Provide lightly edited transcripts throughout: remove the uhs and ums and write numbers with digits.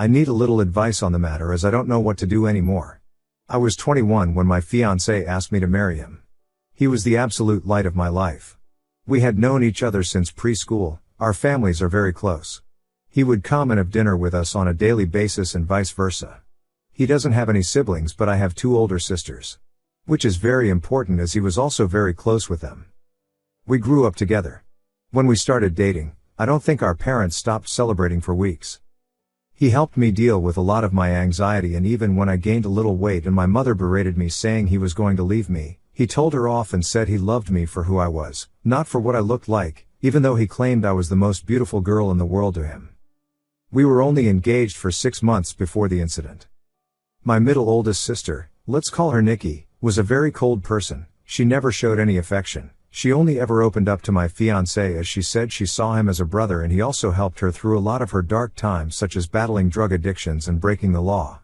I need a little advice on the matter as I don't know what to do anymore. I was 21 when my fiancé asked me to marry him. He was the absolute light of my life. We had known each other since preschool, our families are very close. He would come and have dinner with us on a daily basis and vice versa. He doesn't have any siblings, but I have 2 older sisters. Which is very important as he was also very close with them. We grew up together. When we started dating, I don't think our parents stopped celebrating for weeks. He helped me deal with a lot of my anxiety, and even when I gained a little weight and my mother berated me saying he was going to leave me, he told her off and said he loved me for who I was, not for what I looked like, even though he claimed I was the most beautiful girl in the world to him. We were only engaged for 6 months before the incident. My middle oldest sister, let's call her Nikki, was a very cold person. She never showed any affection. She only ever opened up to my fiancé as she said she saw him as a brother, and he also helped her through a lot of her dark times, such as battling drug addictions and breaking the law.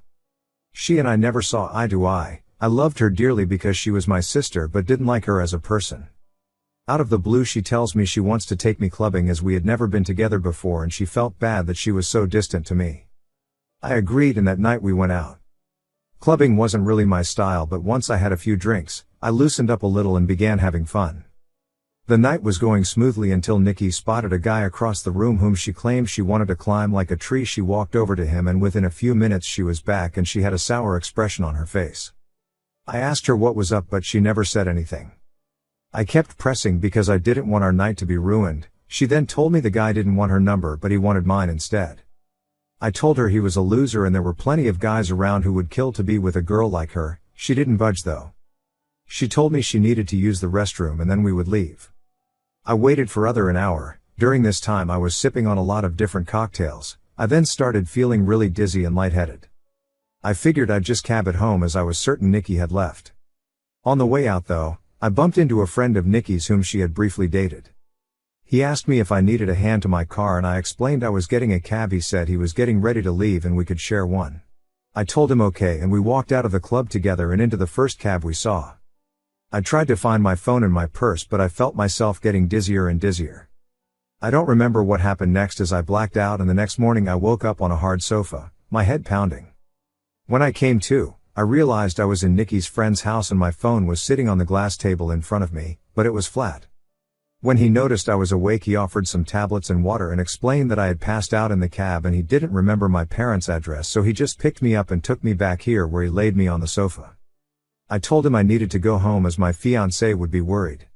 She and I never saw eye to eye. I loved her dearly because she was my sister but didn't like her as a person. Out of the blue she tells me she wants to take me clubbing as we had never been together before, and she felt bad that she was so distant to me. I agreed, and that night we went out. Clubbing wasn't really my style, but once I had a few drinks, I loosened up a little and began having fun. The night was going smoothly until Nikki spotted a guy across the room whom she claimed she wanted to climb like a tree. She walked over to him, and within a few minutes she was back and she had a sour expression on her face. I asked her what was up, but she never said anything. I kept pressing because I didn't want our night to be ruined. She then told me the guy didn't want her number but he wanted mine instead. I told her he was a loser and there were plenty of guys around who would kill to be with a girl like her. She didn't budge though. She told me she needed to use the restroom and then we would leave. I waited for an hour. During this time I was sipping on a lot of different cocktails. I then started feeling really dizzy and lightheaded. I figured I'd just cab it home as I was certain Nikki had left. On the way out though, I bumped into a friend of Nikki's whom she had briefly dated. He asked me if I needed a hand to my car and I explained I was getting a cab. He said he was getting ready to leave and we could share one. I told him okay and we walked out of the club together and into the first cab we saw. I tried to find my phone in my purse but I felt myself getting dizzier and dizzier. I don't remember what happened next as I blacked out, and the next morning I woke up on a hard sofa, my head pounding. When I came to, I realized I was in Nikki's friend's house and my phone was sitting on the glass table in front of me, but it was flat. When he noticed I was awake he offered some tablets and water and explained that I had passed out in the cab and he didn't remember my parents' address, so he just picked me up and took me back here where he laid me on the sofa. I told him I needed to go home as my fiancé would be worried.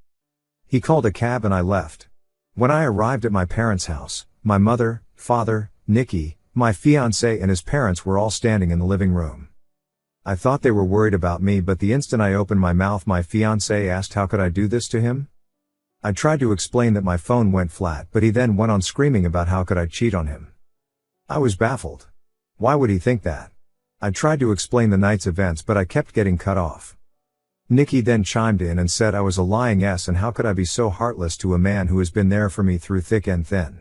He called a cab and I left. When I arrived at my parents' house, my mother, father, Nikki, my fiancé and his parents were all standing in the living room. I thought they were worried about me, but the instant I opened my mouth my fiancé asked how could I do this to him? I tried to explain that my phone went flat, but he then went on screaming about how could I cheat on him. I was baffled. Why would he think that? I tried to explain the night's events but I kept getting cut off. Nikki then chimed in and said I was a lying ass and how could I be so heartless to a man who has been there for me through thick and thin.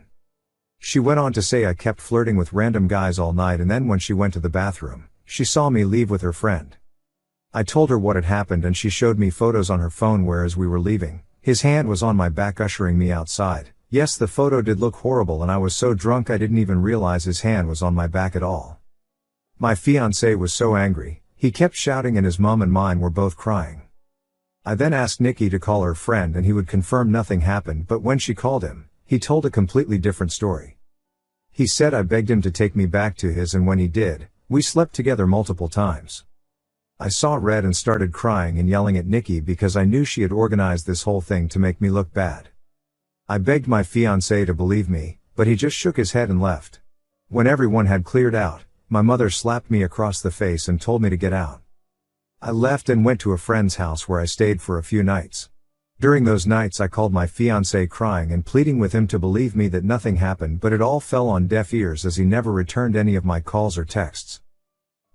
She went on to say I kept flirting with random guys all night, and then when she went to the bathroom, she saw me leave with her friend. I told her what had happened and she showed me photos on her phone where as we were leaving, his hand was on my back ushering me outside. Yes, the photo did look horrible and I was so drunk I didn't even realize his hand was on my back at all. My fiancé was so angry, he kept shouting and his mom and mine were both crying. I then asked Nikki to call her friend and he would confirm nothing happened, but when she called him, he told a completely different story. He said I begged him to take me back to his, and when he did, we slept together multiple times. I saw red and started crying and yelling at Nikki because I knew she had organized this whole thing to make me look bad. I begged my fiancé to believe me, but he just shook his head and left. When everyone had cleared out, my mother slapped me across the face and told me to get out. I left and went to a friend's house where I stayed for a few nights. During those nights I called my fiancé crying and pleading with him to believe me that nothing happened, but it all fell on deaf ears as he never returned any of my calls or texts.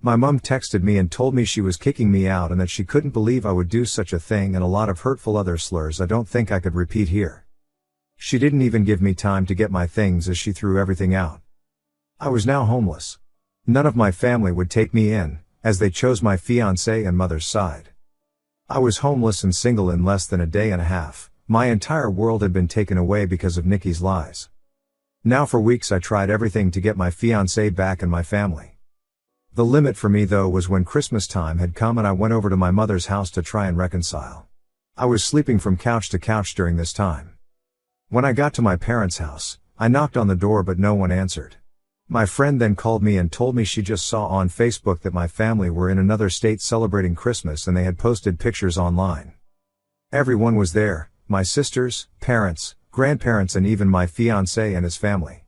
My mom texted me and told me she was kicking me out and that she couldn't believe I would do such a thing, and a lot of hurtful other slurs I don't think I could repeat here. She didn't even give me time to get my things as she threw everything out. I was now homeless. None of my family would take me in, as they chose my fiancé and mother's side. I was homeless and single in less than a day and a half. My entire world had been taken away because of Nikki's lies. Now for weeks I tried everything to get my fiancé back and my family. The limit for me though was when Christmas time had come and I went over to my mother's house to try and reconcile. I was sleeping from couch to couch during this time. When I got to my parents' house, I knocked on the door but no one answered. My friend then called me and told me she just saw on Facebook that my family were in another state celebrating Christmas and they had posted pictures online. Everyone was there, my sisters, parents, grandparents and even my fiancé and his family.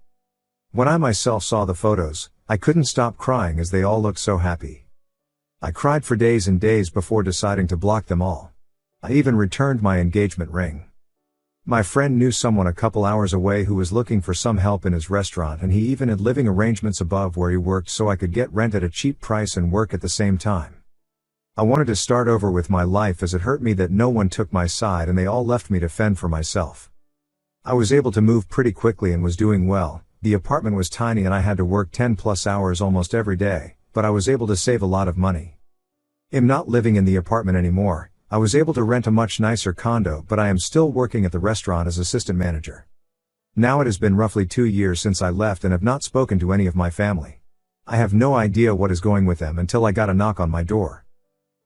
When I myself saw the photos, I couldn't stop crying as they all looked so happy. I cried for days and days before deciding to block them all. I even returned my engagement ring. My friend knew someone a couple hours away who was looking for some help in his restaurant and he even had living arrangements above where he worked so I could get rent at a cheap price and work at the same time. I wanted to start over with my life as it hurt me that no one took my side and they all left me to fend for myself. I was able to move pretty quickly and was doing well. The apartment was tiny and I had to work 10+ hours almost every day, but I was able to save a lot of money. I'm not living in the apartment anymore. I was able to rent a much nicer condo, but I am still working at the restaurant as assistant manager. Now it has been roughly 2 years since I left and have not spoken to any of my family. I have no idea what is going with them until I got a knock on my door.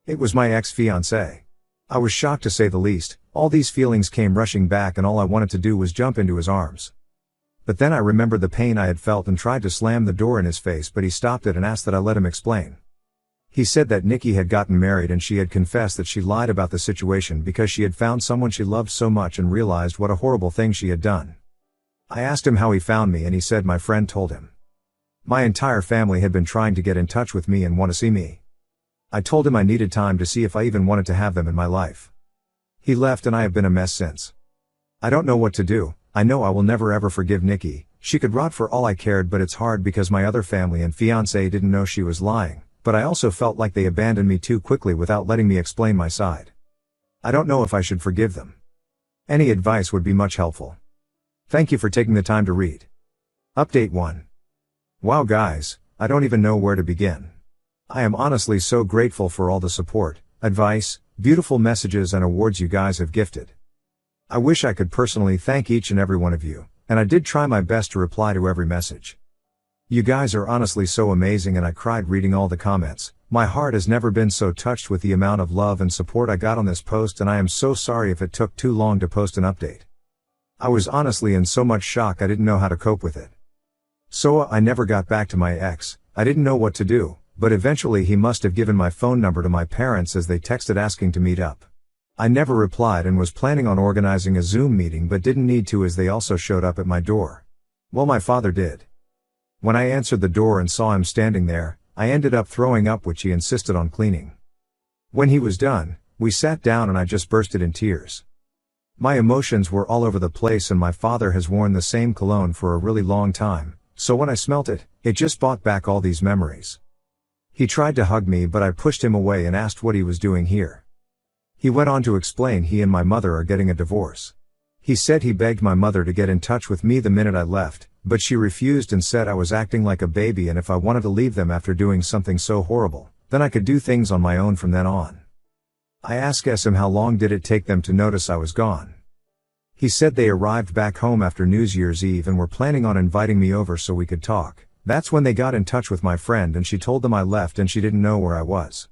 It was my ex-fiancé. I was shocked to say the least. All these feelings came rushing back and all I wanted to do was jump into his arms. But then I remembered the pain I had felt and tried to slam the door in his face, but he stopped it and asked that I let him explain. He said that Nikki had gotten married and she had confessed that she lied about the situation because she had found someone she loved so much and realized what a horrible thing she had done. I asked him how he found me and he said my friend told him. My entire family had been trying to get in touch with me and want to see me. I told him I needed time to see if I even wanted to have them in my life. He left and I have been a mess since. I don't know what to do. I know I will never ever forgive Nikki. She could rot for all I cared, but it's hard because my other family and fiancé didn't know she was lying. But I also felt like they abandoned me too quickly without letting me explain my side. I don't know if I should forgive them. Any advice would be much helpful. Thank you for taking the time to read. Update 1. Wow guys, I don't even know where to begin. I am honestly so grateful for all the support, advice, beautiful messages and awards you guys have gifted. I wish I could personally thank each and every one of you, and I did try my best to reply to every message. You guys are honestly so amazing and I cried reading all the comments. My heart has never been so touched with the amount of love and support I got on this post and I am so sorry if it took too long to post an update. I was honestly in so much shock I didn't know how to cope with it. So I never got back to my ex. I didn't know what to do, but eventually he must have given my phone number to my parents as they texted asking to meet up. I never replied and was planning on organizing a Zoom meeting but didn't need to as they also showed up at my door. Well, my father did. When I answered the door and saw him standing there, I ended up throwing up which he insisted on cleaning. When he was done, we sat down and I just bursted in tears. My emotions were all over the place and my father has worn the same cologne for a really long time, so when I smelt it, it just brought back all these memories. He tried to hug me but I pushed him away and asked what he was doing here. He went on to explain he and my mother are getting a divorce. He said he begged my mother to get in touch with me the minute I left, but she refused and said I was acting like a baby and if I wanted to leave them after doing something so horrible, then I could do things on my own from then on. I asked him how long did it take them to notice I was gone. He said they arrived back home after New Year's Eve and were planning on inviting me over so we could talk. That's when they got in touch with my friend and she told them I left and she didn't know where I was.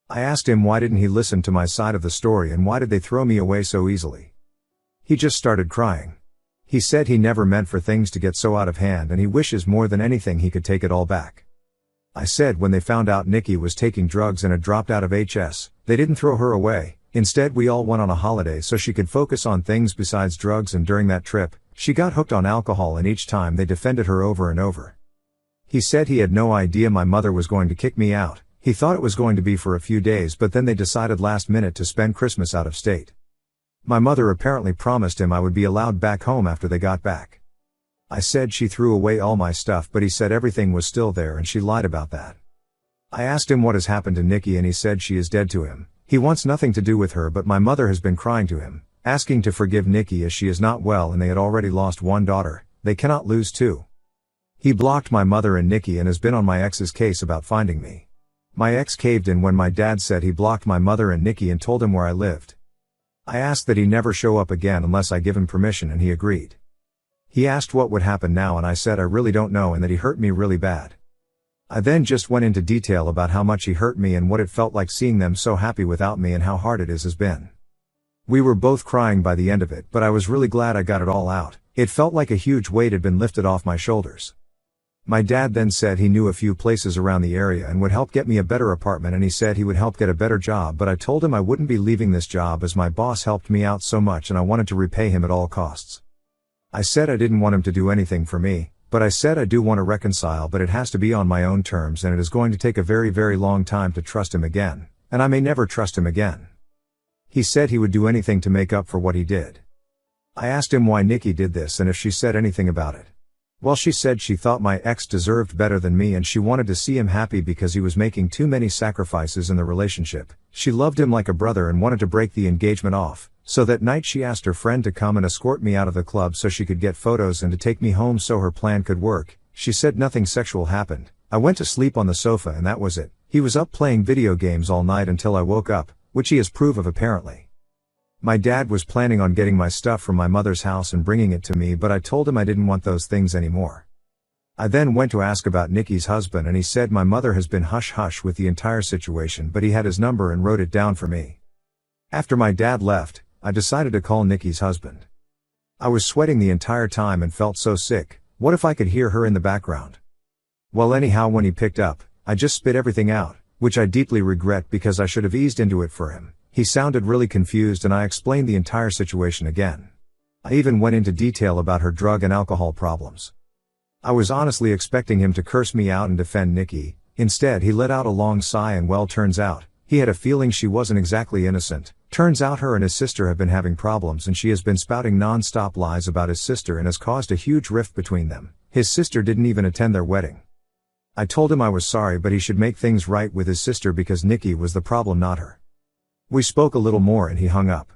I asked him why didn't he listen to my side of the story and why did they throw me away so easily. He just started crying. He said he never meant for things to get so out of hand and he wishes more than anything he could take it all back. I said when they found out Nikki was taking drugs and had dropped out of HS, they didn't throw her away, instead we all went on a holiday so she could focus on things besides drugs and during that trip, she got hooked on alcohol and each time they defended her over and over. He said he had no idea my mother was going to kick me out, he thought it was going to be for a few days but then they decided last minute to spend Christmas out of state. My mother apparently promised him I would be allowed back home after they got back. I said she threw away all my stuff but he said everything was still there and she lied about that. I asked him what has happened to Nikki and he said she is dead to him. He wants nothing to do with her but my mother has been crying to him, asking to forgive Nikki as she is not well and they had already lost one daughter, they cannot lose two. He blocked my mother and Nikki and has been on my ex's case about finding me. My ex caved in when my dad said he blocked my mother and Nikki and told him where I lived. I asked that he never show up again unless I give him permission and he agreed. He asked what would happen now and I said I really don't know and that he hurt me really bad. I then just went into detail about how much he hurt me and what it felt like seeing them so happy without me and how hard it has been. We were both crying by the end of it, but I was really glad I got it all out. It felt like a huge weight had been lifted off my shoulders. My dad then said he knew a few places around the area and would help get me a better apartment, and he said he would help get a better job, but I told him I wouldn't be leaving this job as my boss helped me out so much and I wanted to repay him at all costs. I said I didn't want him to do anything for me, but I said I do want to reconcile, but it has to be on my own terms and it is going to take a very, very long time to trust him again, and I may never trust him again. He said he would do anything to make up for what he did. I asked him why Nikki did this and if she said anything about it. Well, she said she thought my ex deserved better than me and she wanted to see him happy because he was making too many sacrifices in the relationship. She loved him like a brother and wanted to break the engagement off, so that night she asked her friend to come and escort me out of the club so she could get photos and to take me home so her plan could work. She said nothing sexual happened. I went to sleep on the sofa and that was it. He was up playing video games all night until I woke up, which he has proof of apparently. My dad was planning on getting my stuff from my mother's house and bringing it to me, but I told him I didn't want those things anymore. I then went to ask about Nikki's husband and he said my mother has been hush-hush with the entire situation, but he had his number and wrote it down for me. After my dad left, I decided to call Nikki's husband. I was sweating the entire time and felt so sick. What if I could hear her in the background? Well, anyhow, when he picked up, I just spit everything out, which I deeply regret because I should have eased into it for him. He sounded really confused and I explained the entire situation again. I even went into detail about her drug and alcohol problems. I was honestly expecting him to curse me out and defend Nikki. Instead, he let out a long sigh and well, turns out, he had a feeling she wasn't exactly innocent. Turns out her and his sister have been having problems and she has been spouting non-stop lies about his sister and has caused a huge rift between them. His sister didn't even attend their wedding. I told him I was sorry, but he should make things right with his sister because Nikki was the problem, not her. We spoke a little more and he hung up.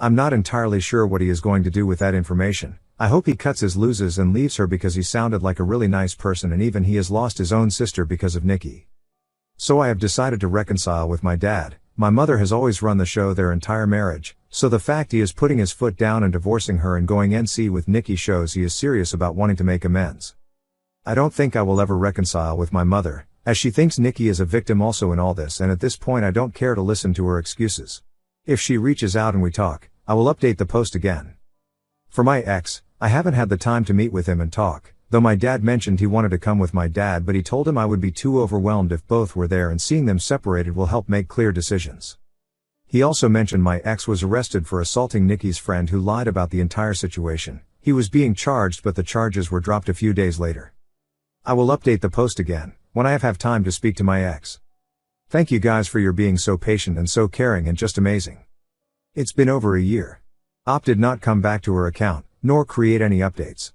I'm not entirely sure what he is going to do with that information. I hope he cuts his losses and leaves her because he sounded like a really nice person and even he has lost his own sister because of Nikki. So I have decided to reconcile with my dad. My mother has always run the show their entire marriage, so the fact he is putting his foot down and divorcing her and going NC with Nikki shows he is serious about wanting to make amends. I don't think I will ever reconcile with my mother, as she thinks Nikki is a victim also in all this, and at this point I don't care to listen to her excuses. If she reaches out and we talk, I will update the post again. For my ex, I haven't had the time to meet with him and talk, though my dad mentioned he wanted to come with my dad, but he told him I would be too overwhelmed if both were there and seeing them separated will help make clear decisions. He also mentioned my ex was arrested for assaulting Nikki's friend who lied about the entire situation. He was being charged but the charges were dropped a few days later. I will update the post again when I have time to speak to my ex. Thank you guys for your being so patient and so caring and just amazing. It's been over a year. Op did not come back to her account, nor create any updates.